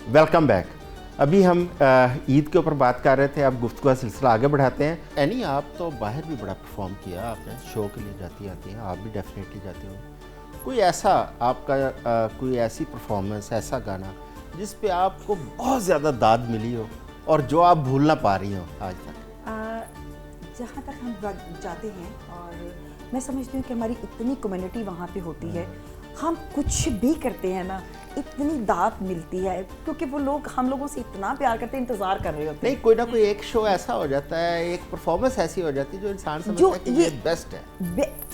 Welcome back. अभी हम ईद के ऊपर बात कर रहे थे, अब गुफ्तगू का सिलसिला आगे बढ़ाते हैं। एनी, आप तो बाहर भी बड़ा परफॉर्म किया आपने, शो के लिए जाती आती हैं, आप भी डेफिनेटली जाते हो। कोई ऐसा आपका कोई ऐसी परफॉर्मेंस, ऐसा गाना जिस पे आपको बहुत ज़्यादा दाद मिली हो और जो आप भूल ना पा रही हो आज तक? जहाँ तक हम जाते हैं और मैं समझती हूँ कि हमारी इतनी कम्युनिटी वहाँ पे होती है, हम कुछ भी करते हैं ना, इतनी दाद मिलती है क्योंकि वो लोग हम लोगों से इतना प्यार करते हैं, इंतज़ार कर रहे होते हैं। नहीं, कोई ना कोई एक शो ऐसा हो जाता है, एक परफॉर्मेंस ऐसी हो जाती है जो इंसान समझता है कि ये बेस्ट है।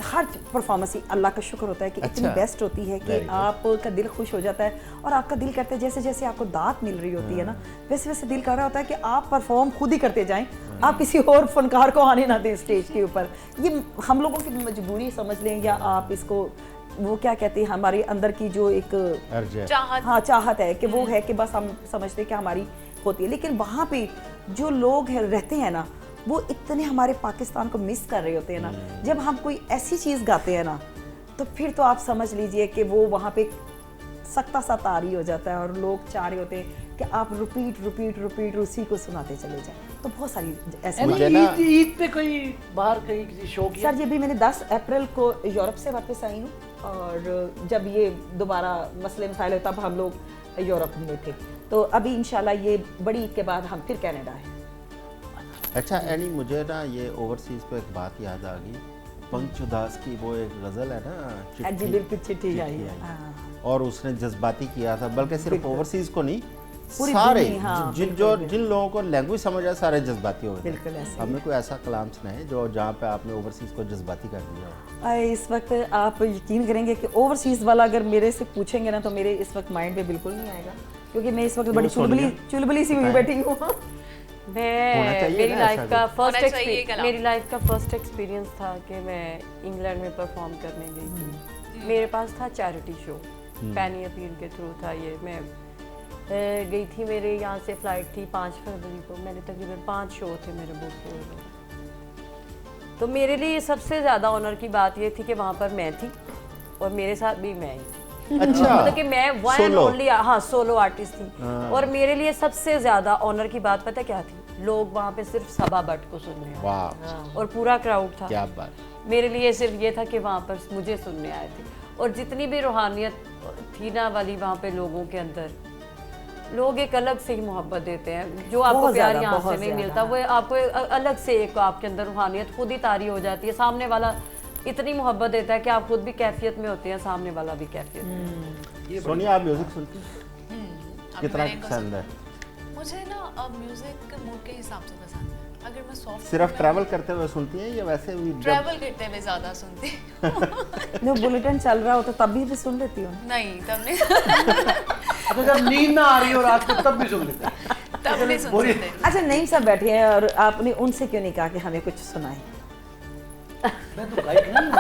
हर परफॉर्मेंस ही अल्लाह का शुक्र होता है कि इतनी बेस्ट होती है कि आपका दिल खुश हो जाता है और आपका दिल करता है जैसे जैसे आपको दाद मिल रही होती है ना, वैसे वैसे दिल कर रहा होता है कि आप परफॉर्म खुद ही करते जाएं, आप किसी और फनकार को आने ना दें स्टेज के ऊपर। ये हम लोगों की मजबूरी समझ लें, या आप इसको वो क्या कहते हैं, हमारे अंदर की जो एक चाहत, हाँ चाहत है कि वो है कि बस हम समझते हैं कि हमारी होती है। लेकिन वहाँ पे जो लोग रहते हैं ना, वो इतने हमारे पाकिस्तान को मिस कर रहे होते हैं ना। जब हम कोई ऐसी चीज़ गाते हैं ना, तो फिर तो आप समझ लीजिए कि वो वहाँ पे सख्ता सा तारी हो जाता है और लोग चाह रहे होते हैं कि आप रिपीट उसी को सुनाते चले जाएं। तो बहुत सारी ऐसे ईद पे कोई बाहर कहीं किसी शो की? सर, ये भी मैंने 10 अप्रैल को यूरोप से वापस आई हूँ, और जब ये दोबारा मसले मसाइल हुए तब हम लोग यूरोप में थे। तो अभी इंशाल्लाह ये बड़ी ईद के बाद हम फिर कनाडा हैं। अच्छा एनी, मुझे ना ये ओवरसीज़ पे एक बात याद आ गई। पंकज उधास की वो एक गज़ल है ना, जी बिल्कुल, चिट्ठी आई है, और उसने जज्बाती किया था, बल्कि सिर्फ ओवरसीज़ को नहीं, पूरी सारे दुनिया, जिन लोगों को लैंग्वेज समझ आए सारे जज्बाती हो गए। बिल्कुल ऐसे हमने कोई ऐसा कलाम सुनाए जो जहाँ पे आपने ओवरसीज़ को जज्बाती कर दिया हो? इस वक्त आप यकीन करेंगे कि ओवरसीज़ वाला अगर मेरे से पूछेंगे ना, तो मेरे इस वक्त माइंड में बिल्कुल नहीं आएगा, क्योंकि मैं इस वक्त बड़ी चुलबुली सी हुई बैठी हूँ। मेरी लाइफ का फर्स्ट एक्सपीरियंस था कि मैं इंग्लैंड में परफॉर्म करने गई थी। मेरे पास था चैरिटी शो, पैनी अपील के थ्रू था ये। मैं गई थी, मेरे यहाँ से फ़्लाइट थी 5 फरवरी को। मैंने तकरीबन 5 शो थे मेरे बुक हुए। तो मेरे लिए सबसे ज़्यादा ऑनर की बात ये थी कि वहाँ पर मैं थी और मेरे साथ भी मैं ही। अच्छा, मतलब कि मैं वन एंड ओनली, हाँ, सोलो आर्टिस्ट थी। और मेरे लिए सबसे ज़्यादा ऑनर की बात पता क्या थी? लोग वहाँ पे सिर्फ सबा बट को सुनने आए। वाह। और पूरा क्राउड था। क्या बात। मेरे लिए सिर्फ ये था कि वहाँ पर मुझे सुनने आए थे, और जितनी भी रूहानियत थी ना वाली वहाँ पे लोगों के अंदर, लोग एक अलग से ही मोहब्बत देते हैं जो आपको प्यार यहाँ से नहीं मिलता। वो आपको अलग से एक आपके अंदर रूहानियत खुद ही तारी हो जाती है। सामने वाला इतनी मोहब्बत देता है कि आप खुद भी कैफियत में होते हैं, सामने वाला भी कैफियत में। सोनिया, आप म्यूजिक सुनती हैं? कितना पसंद है? मुझे ना अब म्यूजिक मूड के हिसाब से पसंद है। अगर मैं सॉफ्ट सिर्फ ट्रैवल करते हुए सुनती हैं या वैसे भी? ट्रैवल करते हुए ज़्यादा सुनती हूँ। बुलेटिन चल रहा हो तो तब भी सुन लेती हूँ? नहीं, तब नहीं। अच्छा, जब नींद ना आ रही हो रात को तब भी सुन लेते हैं? तब नहीं सुन सकते। अच्छा, नहीं, सब बैठे हैं और आपने उनसे क्यों नहीं कहा कि हमें कुछ सुनाए? मैं तो गायक नहीं हूँ।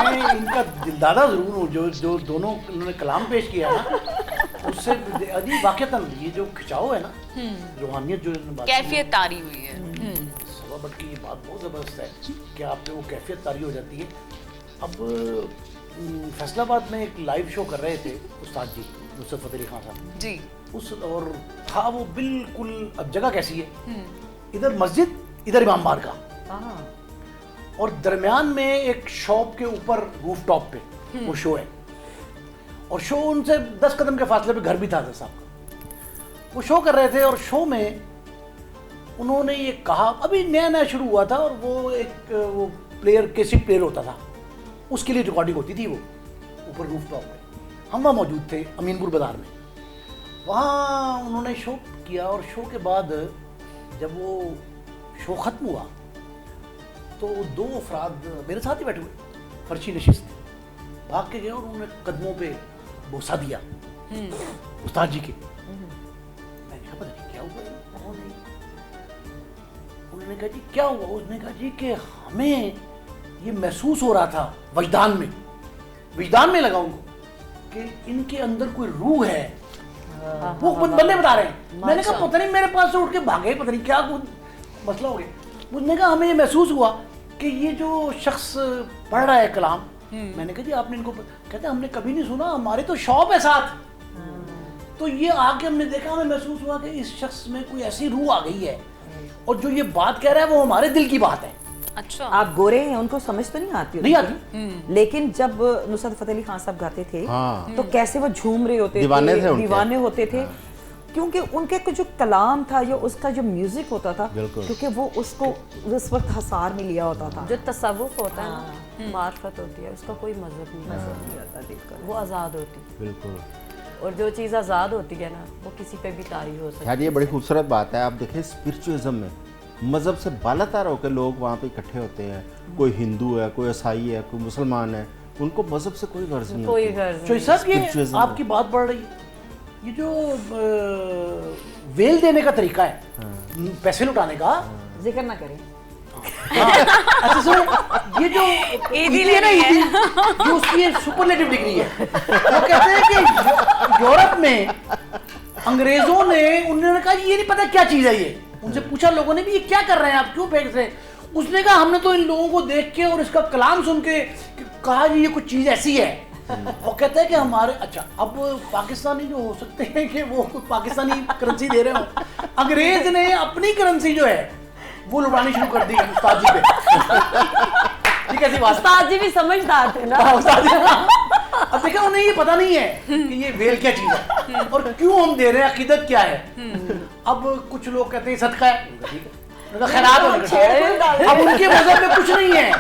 मैं इनका दिलदादा जरूर हूँ। जो दोनों उन्होंने कलाम पेश किया ना, उससे अजीब वाक़तन ये जो खिंचाव है ना, रूहानियत जो कैफियत तारी हुई है। सबा बट की ये बात बहुत ज़बरदस्त है कि आप पे वो कैफियत तारी हो जाती है। अब फैसलाबाद में एक लाइव शो कर रहे थे उस्ताद जी, नुसरत फ़तेह अली खान साहब जी। और था वो बिल्कुल, अब जगह कैसी है, इधर मस्जिद, इधर इमाम बारगाह, और दरमियान में एक शॉप के ऊपर रूफटॉप पे वो शो है, और शो उनसे 10 कदम के फासले पे घर भी था साहब का। वो शो कर रहे थे और शो में उन्होंने ये कहा, अभी नया नया शुरू हुआ था, और वो एक वो प्लेयर, कैसेट प्लेयर होता था, उसके लिए रिकॉर्डिंग होती थी वो ऊपर रूफटॉप पे। हम वहाँ मौजूद थे अमीनपुर बाज़ार में। वहाँ उन्होंने शो किया, और शो के बाद जब वो शो ख़त्म हुआ तो 2 अफराद मेरे साथ ही बैठे हुए, फर्शी नशिस्त, भाग के गए और उन्होंने कदमों पे बोसा दिया उस्ताद जी के। मैंने कहा पता नहीं क्या हुआ। उन्होंने कहा जी क्या हुआ? उसने कहा जी कि हमें ये महसूस हो रहा था विजदान में लगा उनको कि इनके अंदर कोई रूह है। वो बंदे बता रहे हैं। मैंने कहा पता नहीं, मेरे पास से उठ के भागे, पता नहीं क्या कुछ मसला हो गया। उसने कहा हमें ये महसूस हुआ कि ये जो शख्स पढ़ रहा है कलाम, मैंने कहा जी आपने इनको, कहते हमने कभी नहीं सुना, हमारे तो शॉप है साथ। तो ये आके हमने देखा, हमें महसूस हुआ कि इस शख्स में कोई ऐसी रूह आ गई है और जो ये बात कह रहा है वो हमारे दिल की बात है। अच्छा, आप गोरे हैं, उनको समझ तो नहीं आती नहीं होती। आती। लेकिन जब नुसरत फतेह अली खान साहब गाते थे हाँ। तो कैसे वो झूम रहे होते दीवाने थे उनके। दीवाने होते थे, क्योंकि उनके जो कलाम था, जो उसका जो म्यूजिक होता था, बिल्कुल। क्योंकि वो उसको उस वक्त हसार में लिया होता था। जो तसव्वुफ होता है ना, मार्फत होती है, उसका कोई मजहब नहीं, वो आज़ाद होती है। बिल्कुल। और जो चीज़ आज़ाद होती है ना, वो किसी पे भी तारी हो सकती है। खैर ये बड़ी खूबसूरत बात है। आप देखें स्पिरिचुअलिज्म में मज़हब से बालातर होकर लोग वहाँ पे इकट्ठे होते हैं। कोई हिंदू है, कोई ईसाई है, कोई मुसलमान है, उनको मज़हब से कोई गर्ज नहीं कोई होती। गर्ज चोई साहब, ये Spiritualism आपकी बात बढ़ रही है, ये जो वेल देने का तरीका है, पैसे लुटाने का, जिक्र ना करें। अच्छा सुनो, ये जो ईदी है ना, ईदी, ये उसकी सुपरलेटिव डिग्री है। वो कहते हैं कि यूरोप में अंग्रेजों ने, उन्होंने कहा ये नहीं पता क्या चीज़ है ये, उनसे पूछा लोगों ने भी ये क्या कर रहे हैं आप, क्यों फेंक रहे हैं? उसने कहा हमने तो इन लोगों को देख के और इसका कलाम सुन के कहा ये कुछ चीज़ ऐसी है। वो कहता है कि हमारे, अच्छा अब पाकिस्तानी जो हो सकते हैं कि वो पाकिस्तानी करेंसी दे रहे हो, अंग्रेज ने अपनी करेंसी जो है वो लुटानी शुरू कर दी उस्ताद जी पे। ये कैसी बात? उस्ताद जी भी समझदार थे ना। हाँ, उस्ताद जी। अब देखा, उन्हें ये पता नहीं है कि ये वेल क्या चीज है और क्यों हम दे रहे हैं, अकीदत क्या है। अब कुछ लोग कहते हैं सदका है, उनका खैरात होने। अब उनके मजहब में कुछ नहीं है,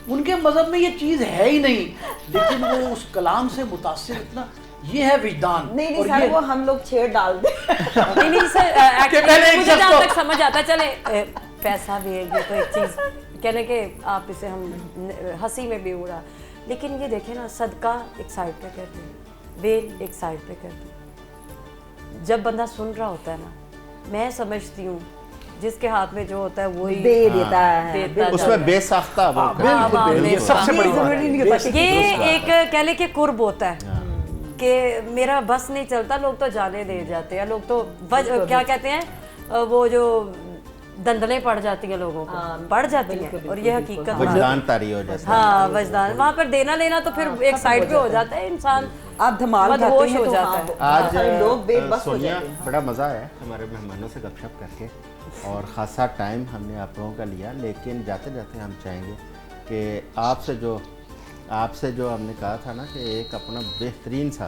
उनके मजहब में ये चीज है ही नहीं, लेकिन वो उस कलाम से मुतासिर इतना, ये है विजदान। नहीं और सर, ये वो हम लोग छेड़ डाल दे। नहीं सर, पहले एक मुझे शख्स जहाँ को- तक समझ आता है, चले पैसा भी है, ये तो एक चीज़ कहने के आप इसे हम हंसी में भी उड़ा, लेकिन ये देखें ना, सदका एक साइड पे कर दें, बेल एक साइड पे कर दें। जब बंदा सुन रहा होता है ना, मैं समझती हूँ जिसके हाथ में जो होता है वही दे देता है। देता उसमें बेसाख्ता वो करते हैं। हाँ, बिल्कुल, ये सबसे बड़ी बात जरूरी नहीं होता है। कि ये एक कह ले कि कुर्ब होता है कि मेरा बस नहीं चलता, लोग तो जाने दे जाते हैं, लोग तो क्या कहते हैं, वो जो दंदलें पड़ जाती है लोगों को, पड़ जाती हैं, और ये हकीकत है। वजदान तारी हो जाता है। हाँ, वजदान वहाँ पर देना लेना तो फिर एक साइड पे हो जाता है, इंसान आप धमाल खाते मदहोश हैं हो तो जाता हाँ, है। बहुत सारे लोग बेबस हो सोनिया, जाते हैं। बड़ा मज़ा आया हमारे मेहमानों से गपशप करके और ख़ासा टाइम हमने आप लोगों का लिया, लेकिन जाते जाते हम चाहेंगे कि आपसे जो हमने कहा था ना कि एक अपना बेहतरीन सा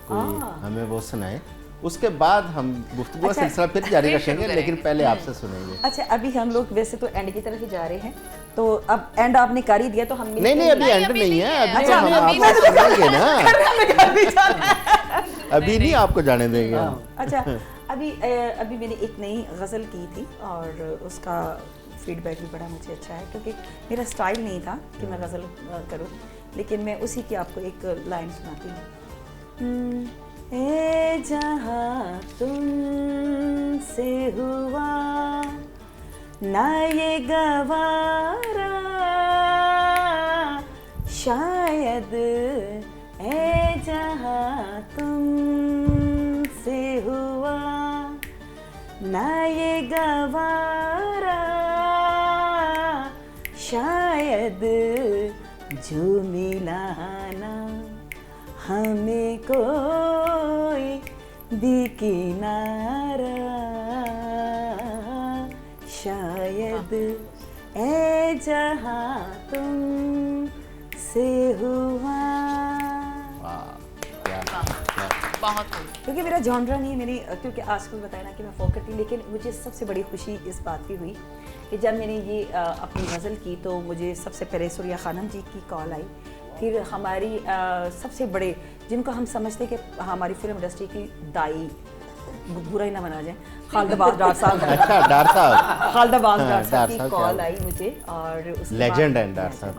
कोई हमें वो सुनाए, उसके बाद हम गुफ्तगू का सिलसिला फिर जारी रखेंगे, लेकिन पहले आपसे सुनेंगे। अच्छा, अभी हम लोग वैसे तो एंड की तरफ ही जा रहे हैं, तो अब एंड आपने कर ही दिया तो हम नहीं नहीं, अभी एंड नहीं है, अभी तो हम अभी आपको सुनाएंगे ना, अभी जाना है। अभी नहीं आपको जाने देंगे हम। अच्छा, अभी मैंने एक नई गज़ल की थी और उसका फीडबैक भी बड़ा मुझे अच्छा है, क्योंकि मेरा स्टाइल नहीं था कि मैं गज़ल करूं, लेकिन मैं उसी की आपको एक लाइन सुनाती हूँ। ए जहाँ तुमसे हुआ ना ये गवारा, शायद ए जहाँ तुमसे हुआ ना ये गवारा, शायद जो मिला ना हमें कोई भी किनारा, शायद ए जहाँ तुम से हुआ। बहुत खूब। क्योंकि मेरा जॉनरा नहीं है, मेरी, क्योंकि आजकल बताया ना कि मैं फोक करती हूँ, लेकिन मुझे सबसे बड़ी खुशी इस बात की हुई कि जब मैंने ये अपनी गज़ल की तो मुझे सबसे पहले सूर्या खानम जी की कॉल आई, फिर हमारी सबसे बड़े, जिनको हम समझते कि हमारी फिल्म इंडस्ट्री की दाई, बुरा ही ना मना जाए, खालिदाबाद डार साहब। अच्छा, डार साहब, खालिदाबाद डार हाँ, साहब डार की साहब कॉल क्या? आई मुझे, और उसके लेजेंड बाद- है डार साहब।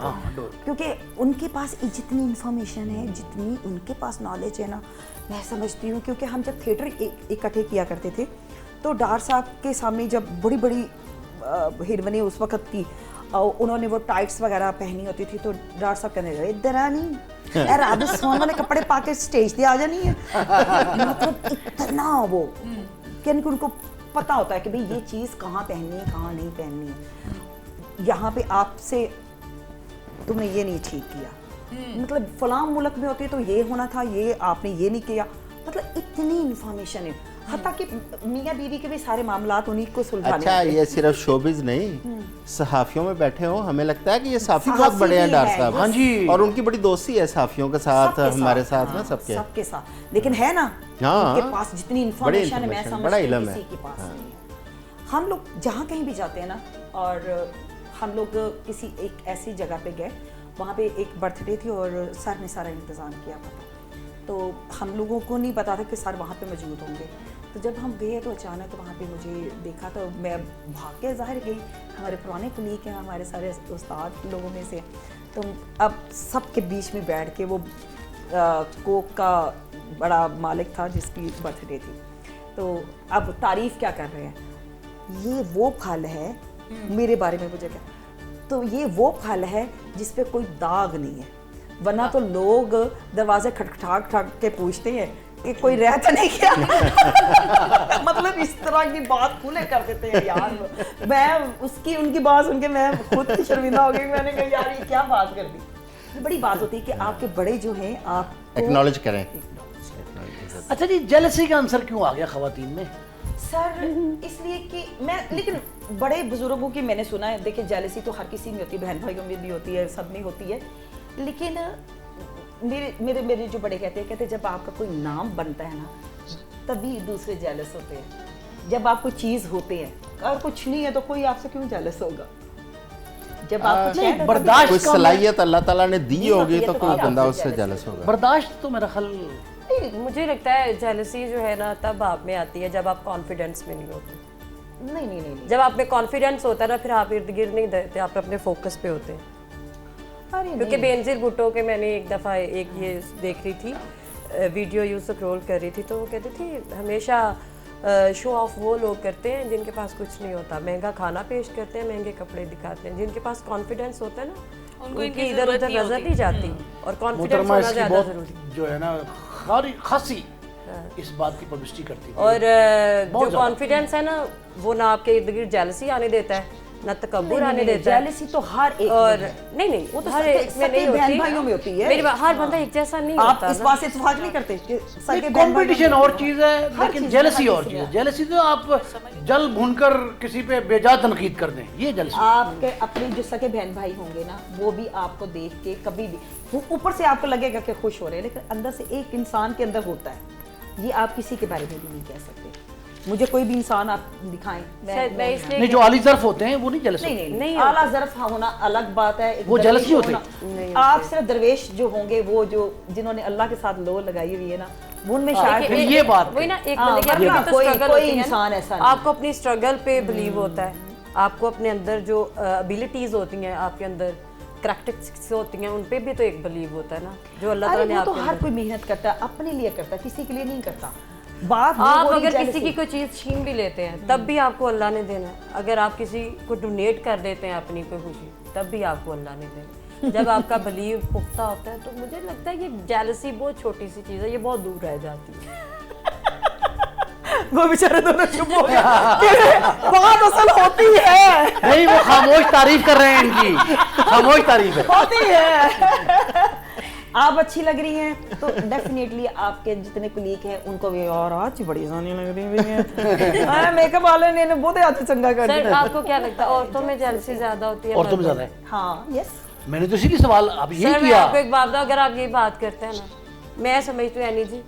क्योंकि उनके पास जितनी इंफॉर्मेशन है, जितनी उनके पास नॉलेज है ना, मैं समझती हूँ, क्योंकि हम जब थिएटर इकट्ठे किया करते थे तो डार साहब के सामने जब बड़ी बड़ी हीरोइनें उस वक्त की, उन्होंने वो टाइट्स वगैरह पहनी होती थी, तो डार साहब कहने लगे इधर आ नहीं राजस्थान वाले कपड़े पा के स्टेज पे आ जानी है। मतलब इतना वो कि उनको पता होता है कि भाई ये चीज़ कहाँ पहननी है, कहाँ नहीं पहननी है। यहाँ पे आपसे तुमने ये नहीं ठीक किया, मतलब फलां मुल्क में होती तो ये होना था, ये आपने ये नहीं किया, मतलब इतनी इंफॉर्मेशन है, हत्ता कि मियाँ बीवी के भी सारे मामलात उन्हीं को सुलझाने अच्छा, होते हैं। ये सिर्फ शोबिज नहीं, सहाफियों में बैठे हो, हमें लगता है कि ये सहाफी बहुत सहाफी बड़े हैं भी डॉक्टर हैं, साहब। हाँ जी। और उनकी बड़ी दोस्ती है सहाफियों के साथ, सबके हमारे साथ ना हाँ, सबके। सबके साथ, लेकिन है ना हाँ, उनके पास जितनी इंफॉर्मेशन है, मैं information, समझती बड़ा हूँ इल्म है। किसी के पास नहीं है। हम लोग जहाँ कहीं भी जाते हैं ना, और हम लोग किसी एक ऐसी जगह पे गए, वहाँ पे एक बर्थडे थी और सर ने सारा इंतज़ाम किया हुआ था, तो हम लोगों को नहीं पता था कि सर वहाँ पे मौजूद होंगे। तो जब हम गए तो अचानक तो वहाँ पे मुझे देखा, तो मैं भाग के ज़ाहिर गई, हमारे पुराने कुलीग हैं, हमारे सारे उस्ताद लोगों में से। तो अब सबके बीच में बैठ के वो कोक का बड़ा मालिक था जिसकी बर्थडे थी, तो अब तारीफ़ क्या कर रहे हैं, ये वो फल है, मेरे बारे में मुझे क्या, तो ये वो फल है जिस पे कोई दाग नहीं है, वरना तो लोग दरवाजे खटखटा के पूछते हैं कि कोई रह तो नहीं गया। मतलब इस तरह की बात खुले कर देते हैं यार। मैं उसकी उनकी बात सुन के मैं खुद शर्मिंदा हो गई, मैंने कहा यार ये क्या बात कर दी। बड़ी बात होती है कि आपके बड़े जो हैं आप एक्नॉलेज करें। अच्छा जी, जेलसी का आंसर क्यों आ गया खवातीन में? सर इसलिए कि मैं, लेकिन बड़े बुजुर्गों की मैंने सुना है, देखिए जेलसी तो हर किसी में होती है, बहन भाइयों में भी होती है, सब में होती है, लेकिन मेरे जो बड़े कहते हैं जब आपका कोई नाम बनता है ना, तभी दूसरे जेलस होते हैं। जब आप कोई चीज़ होते हैं, और कुछ नहीं है तो कोई आपसे क्यों जेलस होगा? जब आप कुछ है ना, बर्दाश्त कोई का सलाहियत अल्लाह ताला ने दी दी होगी होती है तो तो कोई कोई बंदा आपसे उससे jealous जेलस होगा। बर्दाश्त तो मेरा ख्याल नहीं, मुझे लगता है जेलसी जो है ना तब आप में आती है जब आप कॉन्फिडेंस में नहीं होते। नहीं। जब आप में कॉन्फिडेंस होता है ना, फिर आप इर्द गिर्द नहीं रहते, आप अपने फोकस पे होते हैं। अरे क्योंकि बेनजीर भुट्टो के मैंने एक दफ़ा एक ये देख रही थी वीडियो, यूज स्क्रॉल कर रही थी, तो वो कहती थी हमेशा शो ऑफ वो लोग करते हैं जिनके पास कुछ नहीं होता, महंगा खाना पेश करते हैं, महंगे कपड़े दिखाते हैं, जिनके पास कॉन्फिडेंस होता है ना उनको उनकी इनकी इधर जरूरत उधर नहीं नजर होती। नहीं जाती, और कॉन्फिडेंस मोहतरमा होना इसकी ज़्यादा बहुत ज़रूरी। जो है ना खासी इस बात की पब्लिसिटी करती है। और बहुत जो ज़्यादा। कॉन्फिडेंस है ना, वो ना आपके इर्द गिर्द जेलसी आने देता है, ना तकब्बुर आने देता है। जेलसी तो हर एक और में है। नहीं वो तो हर सगे- एक में सगे नहीं बहन होती, भाइयों में होती है। मेरी हर बंदा एक जैसा नहीं आप होता इस ना। बात से इत्तेफाक नहीं करते कि सगे बहन कंपटीशन भाइयों में और होती चीज है, हर लेकिन चीज़ जेलसी में, और हर चीज है। चीज़ में। जेलसी तो आप जल भूनकर किसी पे बेजा तनकीद कर दें, ये जेलसी। आपके अपने जो सगे बहन भाई होंगे ना, वो भी आपको देख के कभी भी, वो ऊपर से आपको लगेगा कि खुश हो रहे हैं, लेकिन अंदर से एक इंसान के अंदर होता है, ये आप किसी के बारे में भी नहीं कह सकते। मुझे कोई भी इंसान आप दिखाएं, मैं इसलिए नहीं, जो आली जर्फ होते हैं वो नहीं जेलस नहीं होते। नहीं नहीं नहीं, आला ज़र्फ होना अलग बात है, वो दरवेश jealous नहीं होते। होना- आप सिर्फ दरवेश जो होंगे, वो जो जिन्होंने अल्लाह के साथ लो लगाई हुई है ना, वो उनमें शायद फिर ये बात वही ना, एक हाँ, बंदे की अपनी वरना भी तो कोई- struggle कोई होती है ना। इंसान ऐसा नहीं। आपको अपनी स्ट्रगल पे बिलीव होता है, आपको अपने अंदर जो एबिलिटीज होती हैं, आपके अंदर करैक्टरिस्टिक्स होती हैं, उन पे भी तो एक बिलीव होता है ना, जो अल्लाह अरे ताला ने वो तो आपके हर अंदर। कोई मेहनत करता है, अपने लिए करता है, किसी के लिए नहीं करता। बात वो आप हो रही अगर jealousy। किसी की कोई चीज़ छीन भी लेते हैं तब भी आपको अल्लाह ने देना है। अगर आप किसी को डोनेट कर देते हैं अपनी कोई खुशी, तब भी आपको अल्लाह ने देना है। जब आपका बिलीव पुख्ता होता है, तो मुझे लगता है कि जेलसी बहुत छोटी सी चीज़ है, ये बहुत दूर रह जाती है। वो बेचारे दोनों चुप हो गए कि बात असल होती है, नहीं, वो खामोश तारीफ कर रहे हैं इनकी, खामोश तारीफ है। होती है। आप अच्छी लग रही हैं तो डेफिनेटली आपके जितने कुलीग हैं उनको भी, और आज बड़ी जानी लग रही है, मेकअप वाले ने बहुत अच्छे चंगा कर सर दिया। आपको क्या लगता है, औरतों में जेलसी ज़्यादा होती है? औरतों में मर्दों ज्यादा है। हाँ यस, मैंने तो इसीलिए सवाल अब ये सर मैं किया। आपको एक बात बताऊं, अगर आप ये बात करते हैं ना, मैं समझती हूँ एनी जी,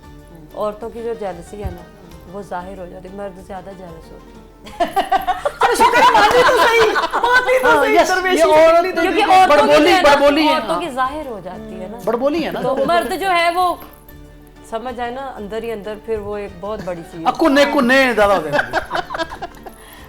औरतों की जो जेलसी है ना, वो जाहिर हो जाती है, मर्द ज़्यादा जेलस होते हैं। चलो शुक्र है, मान ली तो सही, मान ली तो हाँ, सही, yes, दरवेशी ये निकली तो क्योंकि निकली। औरतों की बड़बोली- जो है ना, बड़बोली है, औरतों हाँ। की जाहिर हो जाती है ना, बड़बोली है ना, तो मर्द जो है वो समझ जाए ना अंदर ही अंदर, फिर वो एक बहुत बड़ी चीज है। कुन्ने कुन्ने ज्यादा होते हैं।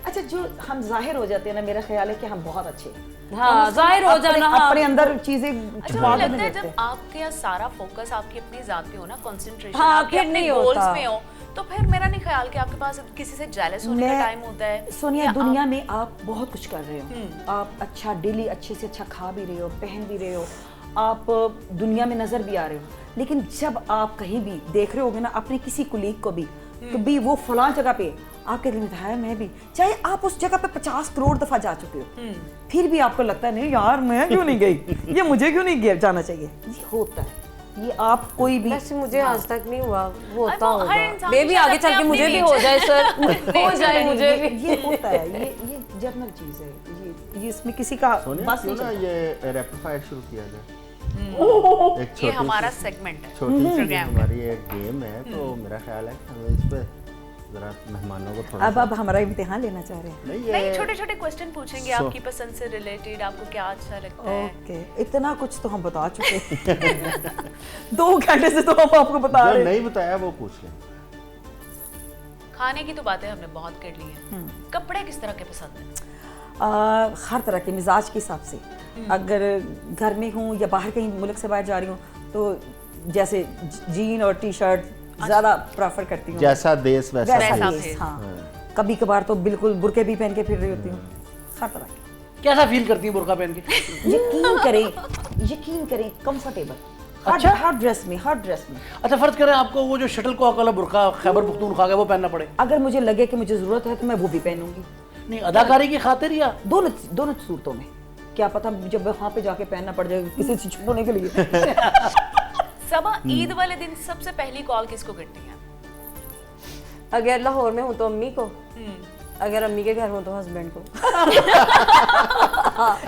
अच्छा, जो हम जाहिर हो जाते हैं ना, मेरा ख्याल है कि हम बहुत अच्छे हैं। हाँ, हम जाहिर हो अपने- जाना, हाँ। अपने अंदर चीजें अच्छा, छुपा मुझे के लगता नहीं है जब रखते। आपके यहाँ सारा फोकस आपकी अपनी जात पे हो ना, कंसंट्रेशन हाँ, आपके फिर अपने नहीं गोल्स होता। पे हो, तो फिर मेरा नहीं ख्याल कि आपके पास किसी से जेलस होने का टाइम होता है। सोनिया, या दुनिया में आप बहुत कुछ कर रहे हो, आप अच्छा डेली अच्छे से अच्छा खा भी रहे हो, पहन भी रहे हो, आप दुनिया में नजर भी आ रहे हो, लेकिन जब आप कहीं भी देख रहे होगे ना अपने किसी कुलीग को भी, तो भी वो फलां जगह पे, आपके दिल में था मैं भी, चाहे आप उस जगह पे 50 करोड़ दफा जा चुके हो, फिर भी आपको लगता है नहीं यार मैं क्यों नहीं गई, ये मुझे क्यों नहीं जाना चाहिए। ये होता है, ये आप कोई भी वैसे मुझे आज तक नहीं हुआ, वो होता वो हर होगा इंसान मे के भी साथ आगे चल के अपनी मुझे भी अपनी हो जाए सर, हो जाए मुझे भी। ये होता है, ये जनरल चीज है, ये इसमें किसी का सोनिया बस क्यों नहीं ना चलता। ये रैपिड फायर शुरू किया जाए। एक ये छोटी हमारा सी- सेगमेंट है छोटी सी प्रोग्राम का। हमारी एक गेम है, तो मेरा ख्याल है कि हम इस पे जरा मेहमानों को थोड़ा अब हमारा इम्तिहान लेना चाह रहे हैं। नहीं नहीं, ये छोटे छोटे क्वेश्चन पूछेंगे So- आपकी पसंद से रिलेटेड, आपको क्या अच्छा लगता है। ओके, इतना कुछ तो हम बता चुके हैं। 2 घंटे से तो हम आपको बता जो रहे हैं। नहीं बताया वो पूछ लें। खाने की तो बातें हमने बहुत कर ली हैं, कपड़े किस तरह के पसंद हैं? हर तरह के मिजाज के हिसाब से, अगर घर में हूँ या बाहर कहीं मुल्क से बाहर जा रही हूँ तो जैसे जीन और टी शर्ट ज़्यादा प्रेफर करती हूँ। जैसा देश वैसा वैसा भेष। भेष। हाँ, कभी कभार तो बिल्कुल बुरके भी पहन के फिर रही होती हूँ, हर तरह के। कैसा फील करती हैं बुर्का पहन के? यकीन करें कंफर्टेबल। अच्छा? हर ड्रेस में, हर ड्रेस में। अच्छा, फर्ज करें आपको वो जो शटल कॉक वाला बुर्का खैबर पख्तूनख्वा का वो पहनना पड़े, अगर मुझे लगे कि मुझे ज़रूरत है तो मैं वो भी पहनूंगी। नहीं अदाकारी की खातिर या दोनों सूरतों में, क्या पता जब वहाँ पे जाके पहनना पड़ जाए किसी से छुपाने के लिए। सबा ईद वाले दिन सबसे पहली कॉल किसको करती हैं? अगर लाहौर में हूँ तो अम्मी को, अगर अम्मी के घर हूँ तो हस्बैंड को।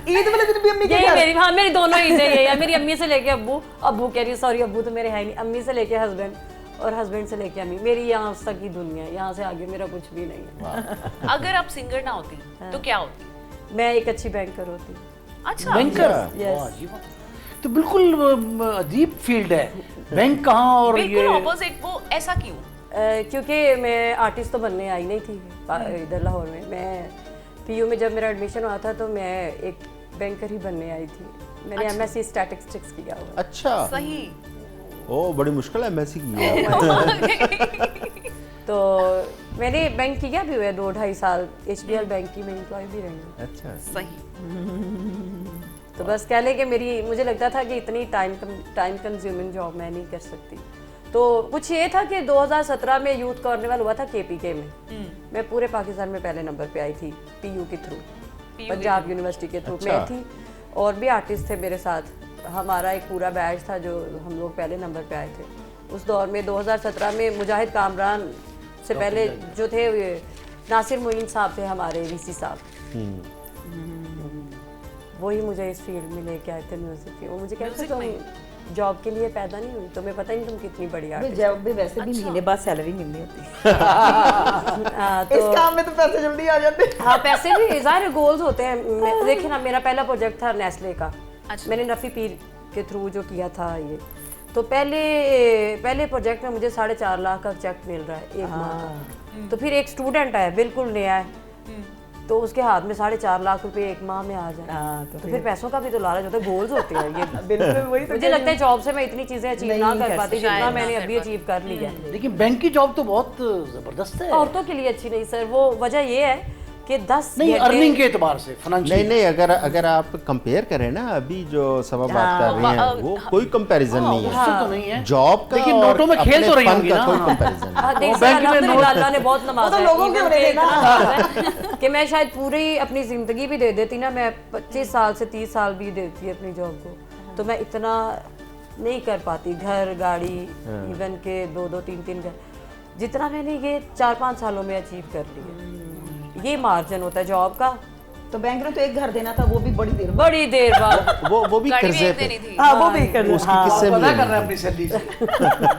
ईद वाले दिन भी अम्मी के यही घर? मेरी, हाँ मेरी दोनों ईदें यही है, मेरी अम्मी से लेके अब्बू, अब्बू कह रही सॉरी अब्बू तो मेरे है नहीं, अम्मी से लेके हस्बैंड और हस्बैंड से लेके अम्मी, मेरी यहाँ तक की दुनिया है, यहाँ से आगे मेरा कुछ भी नहीं है। अगर आप सिंगर ना होती तो क्या होती? मैं एक अच्छी बैंकर होती। अच्छा, बैंकर? Yes. वाह जी वाह। तो बिल्कुल अजीब फील्ड है, बैंक कहाँ और बिल्कुल ये ऑपोजिट। वो ऐसा क्यों? क्योंकि मैं आर्टिस्ट तो बनने आई नहीं थी इधर लाहौर में। मैं पीयू में जब मेरा एडमिशन हुआ था तो मैं एक बैंकर ही बनने आई थी। मैंने एमएससी स्टैटिस्टिक्स किया हुआ। अच्छा, सही। ओ बड़ी मुश्किल है एमएससी की है। तो मैंने बैंक किया भी हुआ है 2-2.5 साल, एचबीएल बैंक की मैं एम्प्लॉय भी रही हूँ। अच्छा, सही। तो बस कह लें कि मेरी, मुझे लगता था कि इतनी टाइम कंज्यूमिंग जॉब मैं नहीं कर सकती। तो कुछ ये था कि 2017 में यूथ कार्निवल हुआ था केपीके में, मैं पूरे पाकिस्तान में पहले नंबर पे आई थी पीयू के थ्रू, पंजाब यूनिवर्सिटी के थ्रू मैं थी, और भी आर्टिस्ट थे मेरे साथ। हमारा एक पूरा बैच था जो हम लोग पहले नंबर पे आए थे उस दौर में। 2017 में मुजाहिद कामरान से पहले जो थे नासिर मोइन साहब थे हमारे वीसी साहब, वही मुझे इस फील्ड में लेके आए थे म्यूजिक के। वो मुझे कहते तुम जॉब के लिए पैदा नहीं हुई, तुम्हें पता नहीं तुम कितनी बड़ी आर्टिस्ट। जॉब भी वैसे भी महीने बाद सैलरी मिलनी होती है। तो इस काम में तो पैसे जल्दी आ जाते हैं। हाँ, पैसे भी ज़ाहिर गोल्स होते हैं। देखिए ना, मेरा पहला प्रोजेक्ट था नेस्ले का, मैंने नफ़ी पीर के थ्रू जो किया था ये, तो पहले प्रोजेक्ट में मुझे 4.5 लाख का चेक मिल रहा है एक माह का। तो फिर एक स्टूडेंट है बिल्कुल नया है, तो उसके हाथ में 4.5 लाख रुपए एक माह में आ जाए, तो फिर पैसों का भी तो लालच होता है, गोल्स होते हैं ये। बिल्कुल वही तो मुझे लगता है जॉब से मैं इतनी चीजें अचीव ना कर पाती जितना मैंने अभी अचीव कर लिया है। लेकिन बैंक की जॉब तो बहुत जबरदस्त है। औरतों के लिए अच्छी नहीं सर, वो वजह ये है कि 10 नहीं, अर्निंग के एतबार से फाइनेंशियल नहीं, अगर आप कंपेयर करें ना, अभी जो सब बात कर रहे हैं वो कोई कंपैरिजन नहीं है उससे तो नहीं है जॉब का, लेकिन और नोटों में खेल अपने तो रही फन होंगी का ना। कोई कंपैरिजन नहीं। हाँ, देख बैंक में अल्हम्दुलिल्लाह नोट- अल्लाह ने बहुत नवाजा है। लोगों के Even बने कि ना। इतना नवाजा है कि मैं शायद पूरी अपनी जिंदगी भी दे देती ना, मैं 25 साल से 30 साल भी देती अपनी जॉब को, तो मैं इतना नहीं कर पाती। घर, गाड़ी, इवन के 2-2, 3-3 घर, जितना मैंने ये 4-5 सालों में अचीव कर लिया। ये मार्जिन होता है जॉब का। तो बैंक ने तो एक घर देना था, वो भी बड़ी देर बाद वो भी गाड़ी भी कर्जे एक पे, देनी थी। हाँ, वो भी कर उसकी किससे पता कर मिलेगी? रहे हैं अपनी सैलरी से।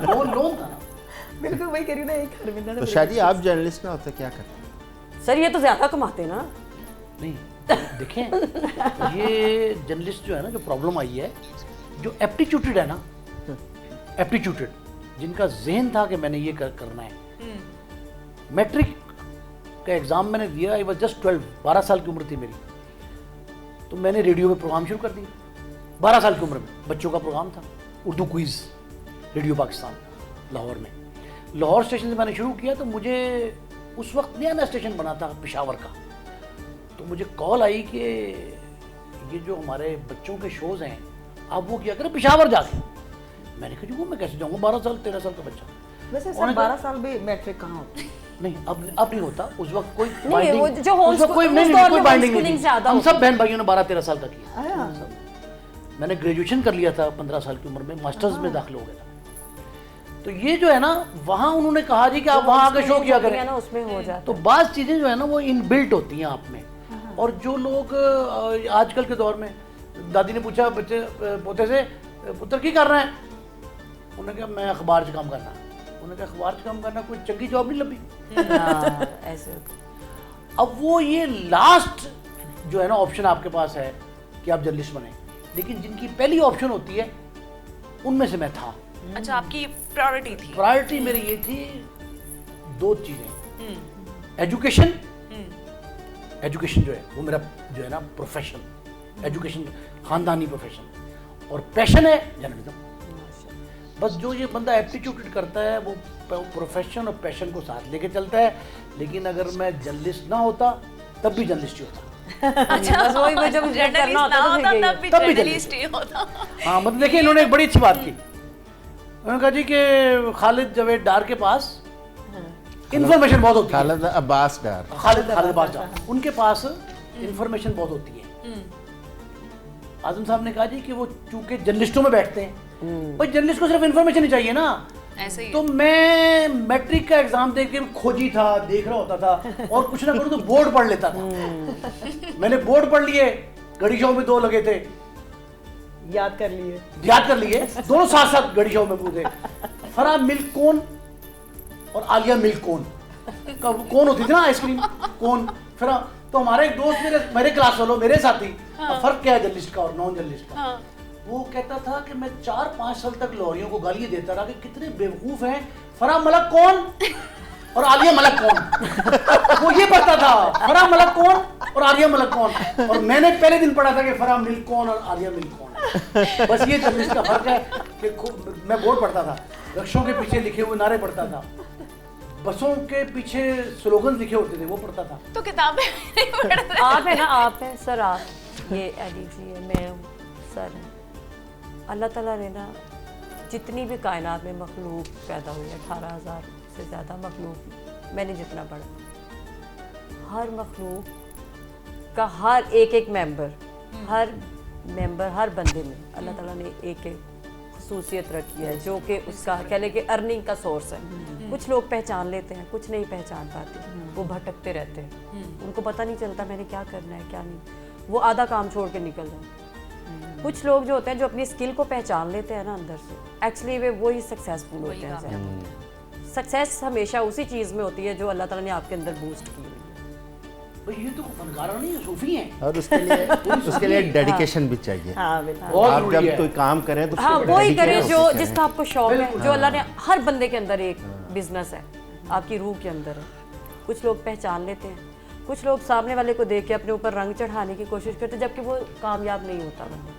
लोन था ना। बिल्कुल वही कह रही ना, एक घर मिलना था। तो शायद आप जर्नलिस्ट ना होते क्या करते? सर ये तो ज्यादा कमाते ना। नहीं देखें, ये जर्नलिस्ट जो है ना, जो प्रॉब्लम आई है, जो एप्टीट्यूटेड है ना, एप्टीट्यूटेड जिनका जहन था कि मैंने ये करना है। मैट्रिक का एग्ज़ाम मैंने दिया, आई वॉज जस्ट 12 साल की उम्र थी मेरी, तो मैंने रेडियो में प्रोग्राम शुरू कर दिया। 12 साल की उम्र में बच्चों का प्रोग्राम था, उर्दू क्विज़, रेडियो पाकिस्तान लाहौर में। लाहौर स्टेशन से मैंने शुरू किया, तो मुझे उस वक्त नया स्टेशन बना था पेशावर का, तो मुझे कॉल आई कि ये जो हमारे बच्चों के शोज़ हैं आप वो क्या करें पेशावर जाके। मैंने कहा जी वो मैं कैसे जाऊँगा, 12 साल 13 साल का बच्चा। वैसे सर 12 साल में मैट्रिक कहाँ होती? नहीं, अब नहीं होता, उस वक्त कोई नहीं, वो जो होम उस वक्त कोई स्कूल- नहीं, उस दौर कोई में बाइंडिंग homeschooling नहीं थी। ज़्यादा हम होती सब बहन भाइयों ने 12-13 साल का किया। मैंने ग्रेजुएशन कर लिया था 15 साल की उम्र में, मास्टर्स में दाखिल हो गया था। तो ये जो है ना, वहाँ उन्होंने कहा जी कि आप वहाँ आके शो किया करें ना, उसमें हो जाता तो बात चीज़ें जो है ना वो इनबिल्ट होती हैं आप में। और जो लोग आजकल के दौर में, दादी ने पूछा बच्चे पोते से, पुत्र की कर रहे हैं? उन्होंने कहा मैं अखबार से काम करना। उन्होंने कहा अखबार से काम करना, कोई चंगी जॉब नहीं लगी। ऐसे अब वो ये लास्ट जो है ना ऑप्शन आपके पास है कि आप जर्नलिस्ट बने, लेकिन जिनकी पहली ऑप्शन होती है उनमें से मैं था। अच्छा, आपकी प्रायोरिटी थी? प्रायोरिटी मेरी ये थी, दो चीजें, एजुकेशन, एजुकेशन जो है वो मेरा जो है ना प्रोफेशन, एजुकेशन खानदानी प्रोफेशन, और पैशन है जर्नलिज्म। बस जो ये बंदा एप्टीट्यूड करता है वो प्रोफेशन और पैशन को साथ लेके चलता है। लेकिन अगर मैं जर्नलिस्ट ना होता तब भी जर्नलिस्ट ही होता। अच्छा, बस वही वो जब जर्नलिस्ट करना होता ना तो फिर होता यही तब भी तब भी जर्नलिस्ट ही होता। हाँ मतलब देखिए, इन्होंने एक बड़ी अच्छी बात की। उन्होंने कहा जी कि खालिद जावेद डार के पास इंफॉर्मेशन बहुत होती है। खालिद अब्बास डार, खालिद अब्बास डार, उनके पास इंफॉर्मेशन बहुत होती है। आजम साहब ने कहा जी कि वो चूंकि जर्नलिस्टों में बैठते हैं, भाई जर्नलिस्ट को सिर्फ इंफॉर्मेशन ही चाहिए ना। ऐसे ही तो मैं मैट्रिक का एग्जाम देख के खोजी था, देख रहा होता था, और कुछ ना करूँ तो बोर्ड पढ़ लेता था। मैंने बोर्ड पढ़ लिए, घड़ी शो में 2 लगे थे, याद कर लिए दोनों साथ साथ घड़ी शो में कूदे। फराह मिल्क कौन और आलिया मिल्क कौन, कौन होती थी ना आइसक्रीम कौन। फिर तो हमारे एक दोस्त मेरे क्लास वालों, मेरे साथी, फर्क क्या है जर्नलिस्ट का और नॉन जर्नलिस्ट का। वो कहता था कि मैं 4-5 साल तक लाहौरियों को गालियां देता रहा कि कितने बेवकूफ हैं, फराह मलक कौन और आलिया मलक कौन। वो ये पढ़ता था, फराह मलक कौन और आलिया मलक कौन, और मैंने पहले दिन पढ़ा था कि फराह मिल्क कौन और आलिया मिल्क कौन। बस ये जर्नलिस्ट का फर्क है कि मैं बोर्ड पढ़ता था, रक्षों के पीछे लिखे हुए नारे पढ़ता था, बसों के पीछे स्लोगन लिखे होते थे वो पढ़ता था। तो किताबें नहीं पढ़ते। आप है ना, आप है सर, आप ये एडी जी है, मैं हूँ सर है। अल्लाह ताला ने ना जितनी भी कायनात में मखलूक पैदा हुई है, 18,000 से ज़्यादा मखलूक, मैंने जितना पढ़ा, हर मखलूक का हर एक मेंबर, हर बंदे में अल्लाह ताला ने एक खसूसियत रखी है जो कि उसका कह ले कि अर्निंग का सोर्स है। कुछ लोग पहचान लेते हैं, कुछ नहीं पहचान पाते, वो भटकते रहते हैं, उनको पता नहीं चलता मैंने क्या करना है क्या नहीं, वो आधा काम छोड़ के निकल जाते। कुछ लोग जो होते हैं जो अपनी स्किल को पहचान लेते हैं ना अंदर से, एक्चुअली वे वही सक्सेसफुल होते हैं। सक्सेस हमेशा उसी चीज़ में होती है जो अल्लाह ताला ने आपके अंदर बूस्ट की हुई है। भाई ये तो फनकारा नहीं है, सूफी हैं। और उसके लिए डेडिकेशन भी चाहिए। हाँ बिल्कुल। बहुत आप जरूरी जब है। कोई काम करें तो हाँ, उसको वही करे dedication जो होना जिसका आपको शौक है, बिल्कुल। जो अल्लाह ने हर बंदे के अंदर एक बिजनेस है, आपकी रूह के अंदर है। कुछ लोग पहचान लेते हैं, कुछ लोग सामने वाले को देख के अपने ऊपर रंग चढ़ाने की कोशिश करते हैं, जबकि वो कामयाब नहीं होता बंदा,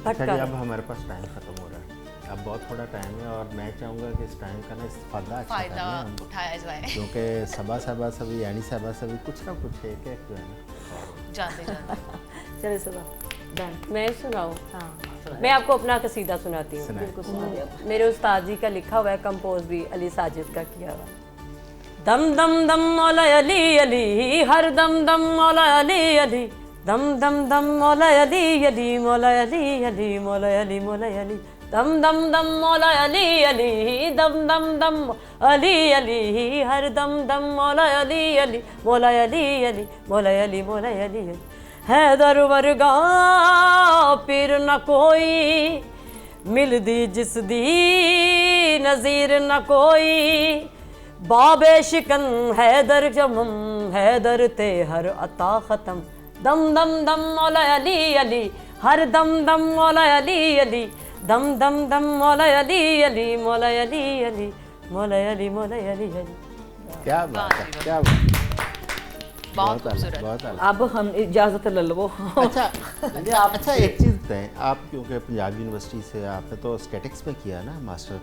भटका चाहिए। अब रहता है। हमारे पास टाइम खत्म हो रहा है, अब बहुत थोड़ा टाइम है, और मैं चाहूँगा कि इस टाइम का ना इस्तेफादा अच्छा फायदा करें हम, उठाया जाए। क्योंकि सबा सभी यानी सबा सभी कुछ ना कुछ एक जो है ना। जाते जाते चलिए सुबह डन। मैं सुनाऊँ? हाँ मैं आपको अपना कसीदा सुनाती हूँ। सुनाइए। बिल्कुल सुनाती हूँ। मेरे उस्ताद जी का लिखा हुआ है, कंपोज भी अली साजिद का किया हुआ है। दम दम दम मौला अली अली, हर दम दम मौला अली अली, दम दम दम मौला अली अली, मौला अली अली, मौला अली मौला अली, दम दम दम मौला अली अली, दम दम दम अली अली, हर दम दम मौला अली अली, मौला अली अली, मौला अली मौला अली अली। हैदर वर्गा पीर न कोई, मिलदी जिस दी नज़ीर न कोई, बाबे शिकन हैदर जमम, हैदर ते हर अता ख़त्म, दम दम दम मौला अली अली, हर दम दम मौला अली अली, दम दम दम मौला अली अली, मौला अली अली, मौला अली मौला अली अली। क्या बात है, क्या बात है। बहुत आला, खूबसूरत। बहुत आला। अब हम इजाज़त ले लो। अच्छा एक चीज़ बताएं, आप क्योंकि पंजाब यूनिवर्सिटी से आपने तो स्टैटिक्स में किया ना मास्टर,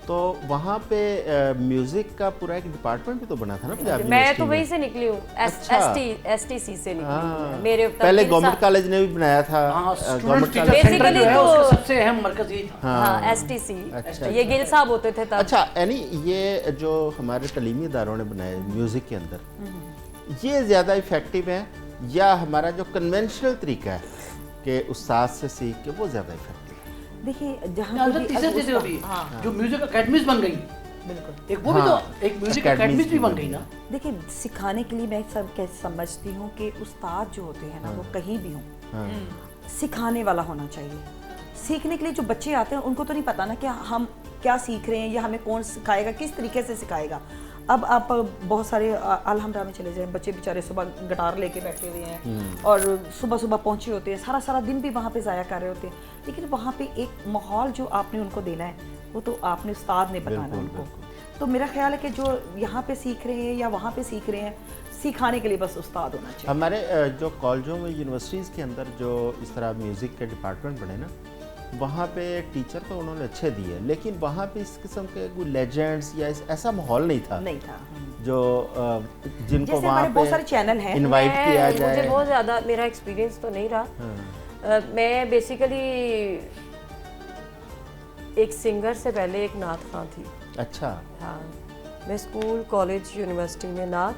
तो वहाँ पे म्यूजिक का पूरा एक डिपार्टमेंट भी तो बना था ना पंजाब मैं यूनिवर्सिटी तो में? वहीं से निकली हूँ, अच्छा। STC से निकली हूँ। हाँ, मेरे पहले गवर्नमेंट कॉलेज ने भी बनाया था। हाँ, student government teacher college. Centre जो है Basically तो- उसका सबसे अहम मरकज यही था। हाँ, STC, अच्छा, ये गिल साहब होते थे तब। अच्छा यानी ये जो हमारे तलीमी इदारों ने बनाए म्यूज़िक के अंदर, ये ज़्यादा इफ़ेक्टिव है या हमारा जो कन्वेंशनल तरीका है कि उस्ताद से सीख के वो ज़्यादा इफेक्टिव है। देखिए जहाँ पे भी टीचर जैसे अभी हाँ जो म्यूजिक अकेडमीज बन गई, बिल्कुल। एक वो भी हाँ, तो एक म्यूजिक academies अकेडमीज भी भी बन गई ना। देखिए सिखाने के लिए मैं सब कैसे समझती हूँ कि उस्ताद जो होते हैं ना वो कहीं भी हों, सिखाने वाला होना चाहिए। सीखने के लिए जो बच्चे आते हैं उनको तो नहीं पता ना कि हम क्या सीख रहे हैं या हमें कौन सिखाएगा, किस तरीके से सिखाएगा। अब आप बहुत सारे अलहमरा में चले जाएं, बच्चे बेचारे सुबह गिटार लेके बैठे हुए हैं और सुबह सुबह पहुंचे होते हैं, सारा सारा दिन भी वहाँ पे ज़ाया कर रहे होते हैं, लेकिन वहाँ पे एक माहौल जो आपने उनको देना है वो तो आपने उस्ताद ने बताना उनको। तो मेरा ख्याल है कि जो यहाँ पे सीख रहे हैं या वहाँ पे सीख रहे हैं, सिखाने के लिए बस उस्ताद होना चाहिए। हमारे जो कॉलेजों में यूनिवर्सिटीज़ के अंदर जो इस तरह म्यूज़िक के डिपार्टमेंट बने ना, वहाँ पे टीचर तो उन्होंने अच्छे दिए, लेकिन वहाँ पे इस किस्म के कोई लेजेंड्स या ऐसा माहौल नहीं था जो जिनको जैसे वहाँ हमारे बहुत पे सारे चैनल हैं, इनवाइट किया जाए। मुझे बहुत ज़्यादा मेरा एक्सपीरियंस तो नहीं रहा। मैं बेसिकली एक सिंगर से पहले एक नात खां थी। अच्छा। हाँ, मैं स्कूल कॉलेज यूनिवर्सिटी में नात,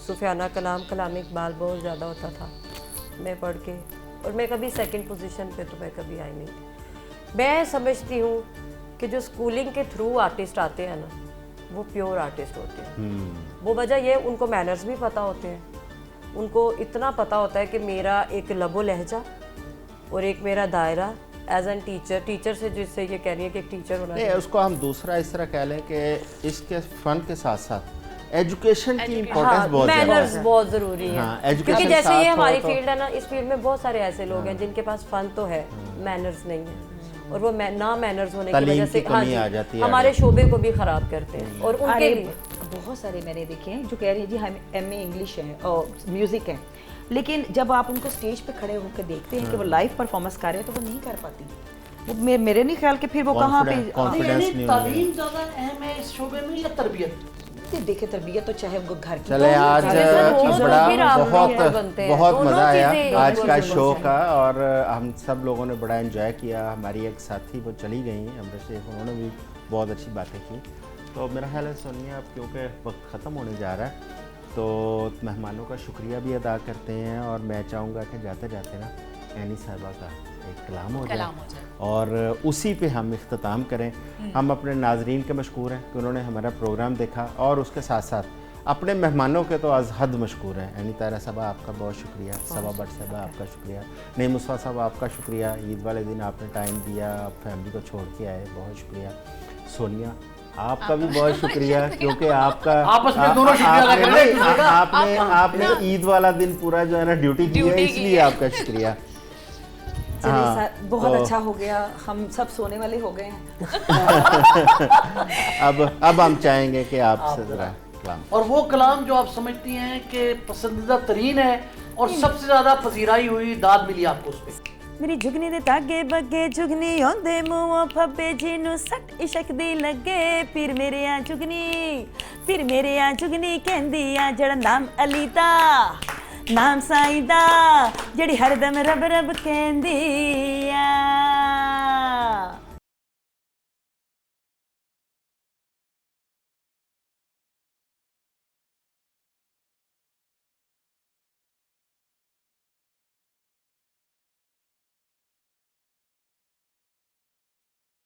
सुफियाना कलाम, कलाम इकबाल बहुत ज़्यादा होता था मैं पढ़ के, और मैं कभी सेकंड पोजीशन पे तो मैं कभी आई नहीं थी। मैं समझती हूँ कि जो स्कूलिंग के थ्रू आर्टिस्ट आते हैं ना वो प्योर आर्टिस्ट होते हैं। वो वजह ये उनको मैनर्स भी पता होते हैं, उनको इतना पता होता है कि मेरा एक लबो लहजा और एक मेरा दायरा एज एन टीचर से जिससे ये कह रही है कि एक टीचर होना चाहिए। उसको हम दूसरा इस तरह कह लें कि इसके फन के साथ साथ एजुकेशन की इम्पोर्टेंस बहुत ज़्यादा मैनर्स है। बहुत ज़रूरी है। हाँ, क्योंकि education जैसे ये साथ हो हमारी तो- फील्ड है ना, इस फील्ड में बहुत सारे ऐसे लोग हैं जिनके पास फन तो है, मैनर्स नहीं है, और वो ना मैनर्स होने की तालीम वजह से की कमी आ जाती है हमारे आगे। शोबे को भी खराब करते हैं। और उनके अरे लिए बहुत सारे मैंने देखे हैं जो कह रही है जी हम MA इंग्लिश है और म्यूज़िक है, लेकिन जब आप उनको स्टेज पे खड़े होकर देखते हैं कि वो लाइव परफॉर्मेंस कर रहे हैं तो वो नहीं कर पाती। वो मेरे नहीं ख्याल कि फिर वो कहाँ पे कॉन्फिडेंस नहीं होगा। तालीम ज़्यादा अहम है इस शोबे में या तरबियत? देखिए तरबियत तो चाहे उनको घर की चले आज बड़ा बहुत मज़ा आया आज का शो का, और हम सब लोगों ने बड़ा एंजॉय किया। हमारी एक साथी वो चली गई अमृत शेख, उन्होंने भी बहुत अच्छी बातें की। तो मेरा ख्याल है सोनिया अब क्योंकि वक्त ख़त्म होने जा रहा है तो मेहमानों का शुक्रिया भी अदा करते हैं, और मैं चाहूँगा कि जाते जाते ना एनी साहिबा का एक कलाम हो जाए और उसी पे हम इख्तिताम करें। हम अपने नाजरीन के मशकूर हैं कि उन्होंने हमारा प्रोग्राम देखा, और उसके साथ साथ अपने मेहमानों के तो आज हद मशकूर हैं। यानी तारा साहबा आपका बहुत शुक्रिया, सबा भट्ट साहबा आपका शुक्रिया, नईम मुस्तफा साहब आपका शुक्रिया, ईद वाले दिन आपने टाइम दिया, आप फैमिली को छोड़ के आए, बहुत शुक्रिया। सोनिया आपका भी बहुत शुक्रिया, क्योंकि आपका आपस में दोनों शुक्रिया अदा कर रहे हैं। आपने ईद वाला दिन पूरा जो है ना ड्यूटी की है, इसलिए आपका शुक्रिया। बहुत अच्छा हो गया, हम सब सोने वाले हो गए हैं। अब हम चाहेंगे कि आपसे जरा कलाम, और वो कलाम जो आप समझती हैं कि पसंदीदा तरीन है और सबसे ज़्यादा पजीराई हुई, दाद मिली आपको उस पर। मेरी जुगनी दे तागे बगे जुगनी आंदे मुंह फब्बे जिन्नू सट इशक दी लगे, फिर मेरे आ जुगनी कहंदी आ जड़ा नाम अली दा नाम साईं दा, जड़ी हरदम रब रब कहंदी आ।